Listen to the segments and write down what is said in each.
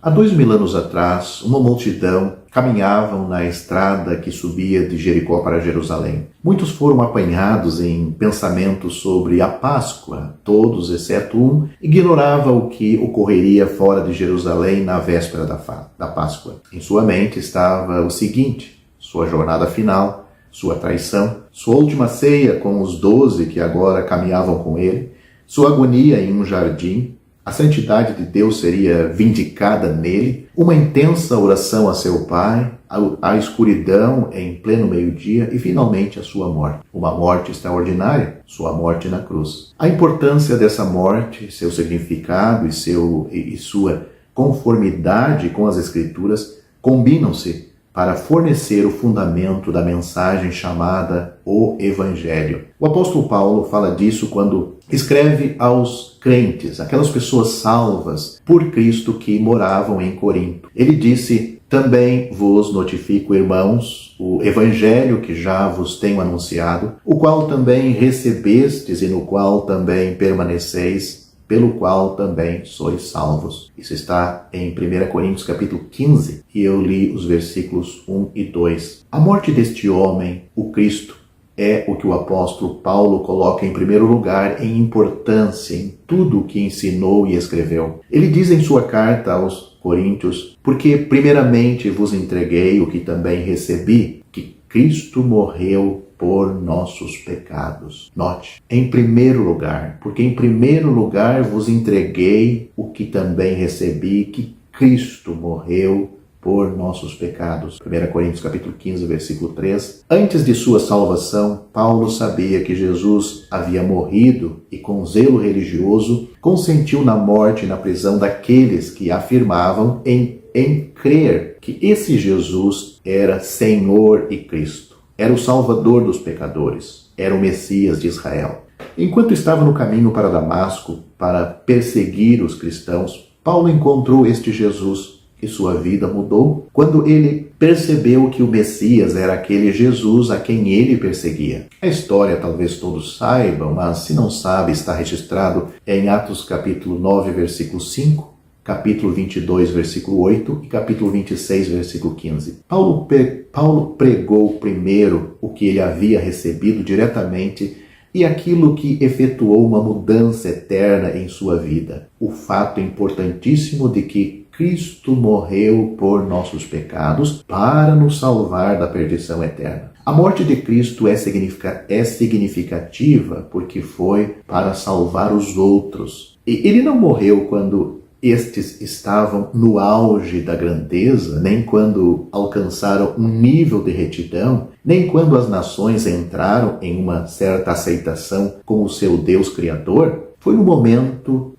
Há 2000 anos atrás, uma multidão caminhavam na estrada que subia de Jericó para Jerusalém. Muitos foram apanhados em pensamentos sobre a Páscoa. Todos, exceto um, ignoravam o que ocorreria fora de Jerusalém na véspera da Páscoa. Em sua mente estava o seguinte: sua jornada final, sua traição, sua última ceia com os 12 que agora caminhavam com ele, sua agonia em um jardim. A santidade de Deus seria vindicada nele, uma intensa oração a seu Pai, a escuridão em pleno meio-dia e, finalmente, a sua morte. Uma morte extraordinária, sua morte na cruz. A importância dessa morte, seu significado e sua conformidade com as Escrituras combinam-se para fornecer o fundamento da mensagem chamada o Evangelho. O apóstolo Paulo fala disso quando escreve aos crentes, aquelas pessoas salvas por Cristo que moravam em Corinto. Ele disse: também vos notifico, irmãos, o Evangelho que já vos tenho anunciado, o qual também recebestes e no qual também permaneceis, pelo qual também sois salvos. Isso está em 1 Coríntios capítulo 15, e eu li os versículos 1 e 2. A morte deste homem, o Cristo, é o que o apóstolo Paulo coloca em primeiro lugar em importância em tudo o que ensinou e escreveu. Ele diz em sua carta aos Coríntios: porque primeiramente vos entreguei o que também recebi, que Cristo morreu por nossos pecados. Note, em primeiro lugar, porque em primeiro lugar vos entreguei o que também recebi, que Cristo morreu por nossos pecados. 1 Coríntios capítulo 15, versículo 3. Antes de sua salvação, Paulo sabia que Jesus havia morrido e com zelo religioso consentiu na morte e na prisão daqueles que afirmavam em crer que esse Jesus era Senhor e Cristo. Era o Salvador dos pecadores, era o Messias de Israel. Enquanto estava no caminho para Damasco para perseguir os cristãos, Paulo encontrou este Jesus e sua vida mudou quando ele percebeu que o Messias era aquele Jesus a quem ele perseguia. A história talvez todos saibam, mas se não sabe, está registrado em Atos capítulo 9, versículo 5, capítulo 22, versículo 8 e capítulo 26, versículo 15. Paulo pregou primeiro o que ele havia recebido diretamente e aquilo que efetuou uma mudança eterna em sua vida. O fato importantíssimo de que Cristo morreu por nossos pecados para nos salvar da perdição eterna. A morte de Cristo é significativa porque foi para salvar os outros. E ele não morreu quando estes estavam no auge da grandeza, nem quando alcançaram um nível de retidão, nem quando as nações entraram em uma certa aceitação com o seu Deus Criador. Foi no momento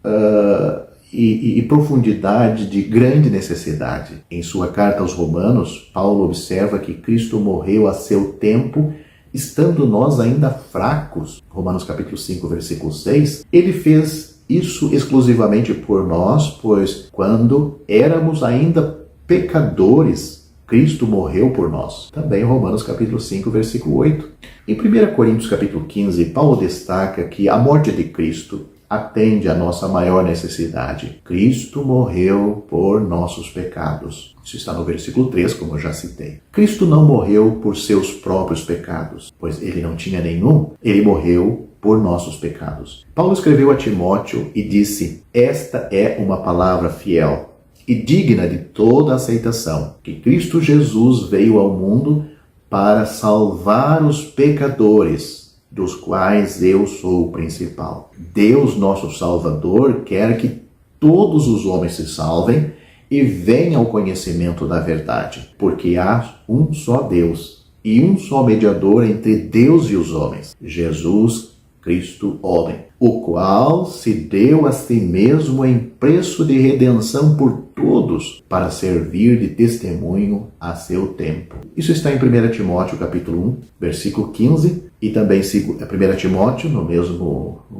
e profundidade de grande necessidade. Em sua carta aos Romanos, Paulo observa que Cristo morreu a seu tempo, estando nós ainda fracos. Romanos capítulo 5, versículo 6, ele fez isso exclusivamente por nós, pois quando éramos ainda pecadores, Cristo morreu por nós. Também Romanos capítulo 5, versículo 8. Em 1 Coríntios capítulo 15, Paulo destaca que a morte de Cristo atende à nossa maior necessidade. Cristo morreu por nossos pecados. Isso está no versículo 3, como eu já citei. Cristo não morreu por seus próprios pecados, pois ele não tinha nenhum. Ele morreu por nossos pecados. Paulo escreveu a Timóteo e disse: esta é uma palavra fiel e digna de toda aceitação, que Cristo Jesus veio ao mundo para salvar os pecadores, dos quais eu sou o principal. Deus, nosso Salvador, quer que todos os homens se salvem e venham ao conhecimento da verdade, porque há um só Deus e um só mediador entre Deus e os homens, Jesus Cristo, homem, o qual se deu a si mesmo em preço de redenção por todos, para servir de testemunho a seu tempo. Isso está em 1 Timóteo capítulo 1, versículo 15, e também 1 Timóteo, no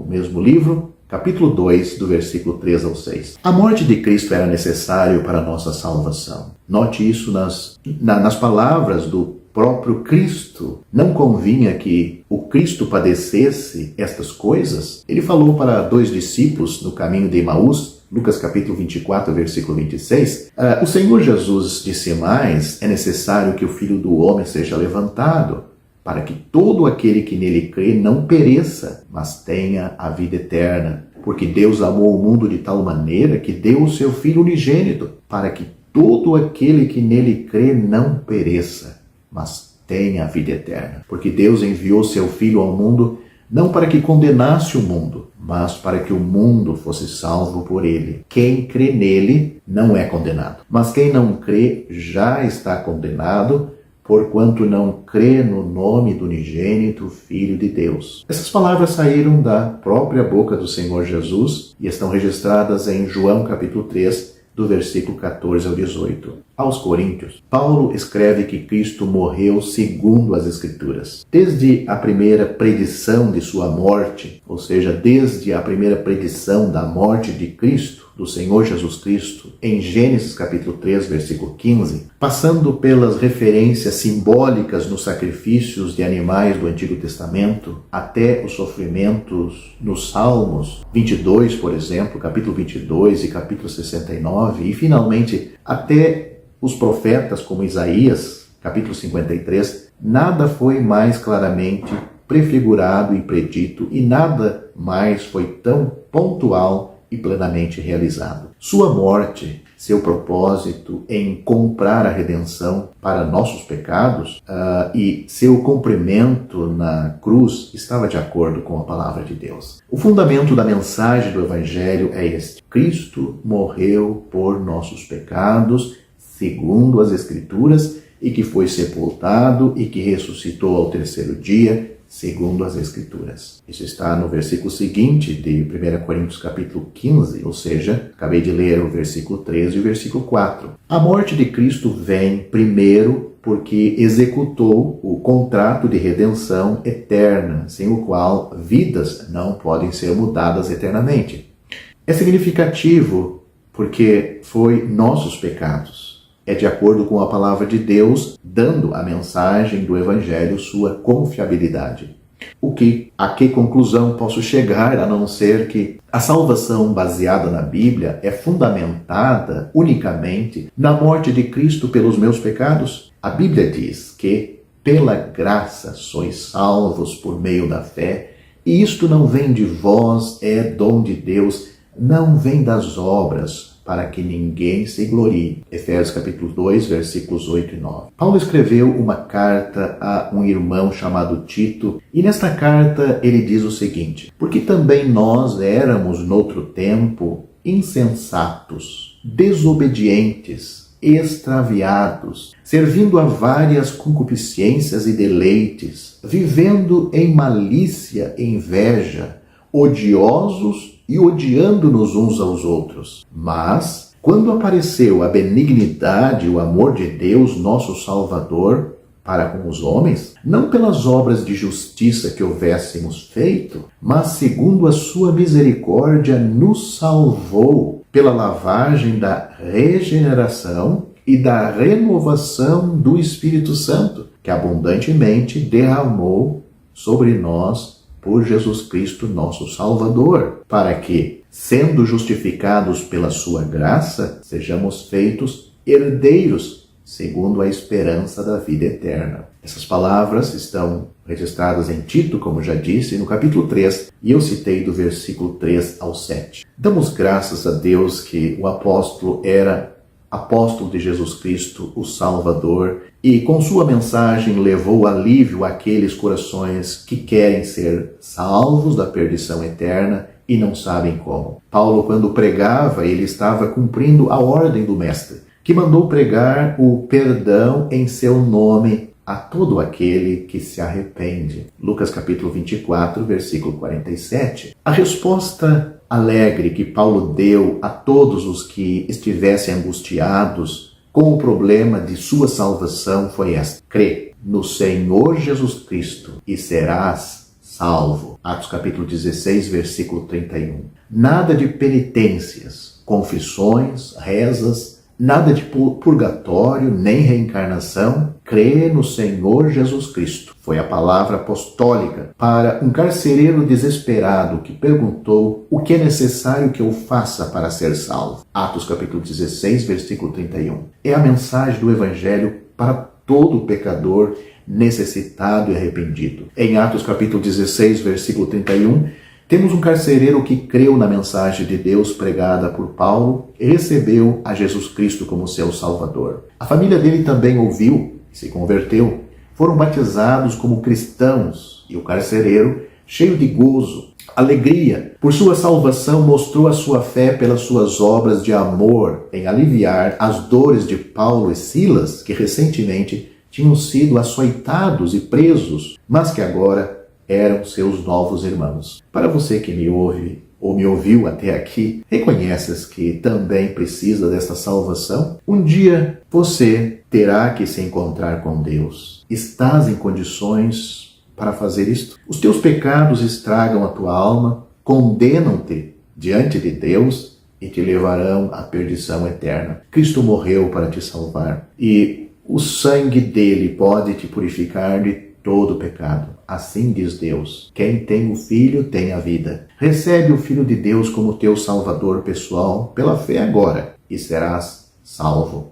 mesmo livro, capítulo 2, do versículo 3 ao 6. A morte de Cristo era necessário para a nossa salvação. Note isso nas palavras do próprio Cristo. Não convinha que o Cristo padecesse estas coisas? Ele falou para 2 discípulos no caminho de Emaús, Lucas capítulo 24, versículo 26, o Senhor Jesus disse mais: é necessário que o Filho do Homem seja levantado, para que todo aquele que nele crê não pereça, mas tenha a vida eterna. Porque Deus amou o mundo de tal maneira que deu o seu Filho unigênito, para que todo aquele que nele crê não pereça, mas tenha a vida eterna. Porque Deus enviou seu Filho ao mundo não para que condenasse o mundo, mas para que o mundo fosse salvo por ele. Quem crê nele não é condenado, mas quem não crê já está condenado, porquanto não crê no nome do unigênito Filho de Deus. Essas palavras saíram da própria boca do Senhor Jesus e estão registradas em João capítulo 3, do versículo 14 ao 18. Aos Coríntios, Paulo escreve que Cristo morreu segundo as Escrituras. Desde a primeira predição de sua morte, ou seja, desde a primeira predição da morte de Cristo, do Senhor Jesus Cristo, em Gênesis capítulo 3, versículo 15, passando pelas referências simbólicas nos sacrifícios de animais do Antigo Testamento, até os sofrimentos nos Salmos 22, por exemplo, capítulo 22 e capítulo 69, e finalmente até os profetas como Isaías, capítulo 53, nada foi mais claramente prefigurado e predito, e nada mais foi tão pontual e plenamente realizado. Sua morte, seu propósito em comprar a redenção para nossos pecados e seu cumprimento na cruz estava de acordo com a palavra de Deus. O fundamento da mensagem do Evangelho é este: Cristo morreu por nossos pecados, segundo as Escrituras, e que foi sepultado e que ressuscitou ao terceiro dia, segundo as Escrituras. Isso está no versículo seguinte de 1 Coríntios capítulo 15, ou seja, acabei de ler o versículo 13 e o versículo 4. A morte de Cristo vem primeiro porque executou o contrato de redenção eterna, sem o qual vidas não podem ser mudadas eternamente. É significativo porque foi nossos pecados. É de acordo com a palavra de Deus, dando à mensagem do Evangelho sua confiabilidade. A que conclusão posso chegar, a não ser que a salvação baseada na Bíblia é fundamentada unicamente na morte de Cristo pelos meus pecados? A Bíblia diz que, pela graça, sois salvos por meio da fé, e isto não vem de vós, é dom de Deus, não vem das obras, para que ninguém se glorie. Efésios capítulo 2, versículos 8 e 9. Paulo escreveu uma carta a um irmão chamado Tito, e nesta carta ele diz o seguinte: porque também nós éramos noutro tempo insensatos, desobedientes, extraviados, servindo a várias concupiscências e deleites, vivendo em malícia e inveja, odiosos e odiando-nos uns aos outros. Mas, quando apareceu a benignidade e o amor de Deus, nosso Salvador, para com os homens, não pelas obras de justiça que houvéssemos feito, mas segundo a sua misericórdia nos salvou pela lavagem da regeneração e da renovação do Espírito Santo, que abundantemente derramou sobre nós por Jesus Cristo, nosso Salvador, para que, sendo justificados pela sua graça, sejamos feitos herdeiros, segundo a esperança da vida eterna. Essas palavras estão registradas em Tito, como já disse, no capítulo 3, e eu citei do versículo 3 ao 7. Damos graças a Deus que o apóstolo era apóstolo de Jesus Cristo, o Salvador, e com sua mensagem levou alívio àqueles corações que querem ser salvos da perdição eterna e não sabem como. Paulo, quando pregava, ele estava cumprindo a ordem do Mestre, que mandou pregar o perdão em seu nome a todo aquele que se arrepende. Lucas capítulo 24, versículo 47. A resposta alegre que Paulo deu a todos os que estivessem angustiados com o problema de sua salvação foi esta: crê no Senhor Jesus Cristo e serás salvo. Atos capítulo 16, versículo 31. Nada de penitências, confissões, rezas, Nada de purgatório, nem reencarnação. Crê no Senhor Jesus Cristo. Foi a palavra apostólica para um carcereiro desesperado que perguntou: o que é necessário que eu faça para ser salvo? Atos capítulo 16, versículo 31. É a mensagem do Evangelho para todo pecador necessitado e arrependido. Em Atos capítulo 16, versículo 31, temos um carcereiro que creu na mensagem de Deus pregada por Paulo e recebeu a Jesus Cristo como seu Salvador. A família dele também ouviu e se converteu. Foram batizados como cristãos e o carcereiro, cheio de gozo, alegria por sua salvação, mostrou a sua fé pelas suas obras de amor em aliviar as dores de Paulo e Silas, que recentemente tinham sido açoitados e presos, mas que agora eram seus novos irmãos. Para você que me ouve ou me ouviu até aqui, reconheces que também precisa desta salvação? Um dia você terá que se encontrar com Deus. Estás em condições para fazer isto? Os teus pecados estragam a tua alma, condenam-te diante de Deus e te levarão à perdição eterna. Cristo morreu para te salvar e o sangue dele pode te purificar de todo pecado. Assim diz Deus: quem tem o Filho tem a vida. Recebe o Filho de Deus como teu Salvador pessoal pela fé agora e serás salvo.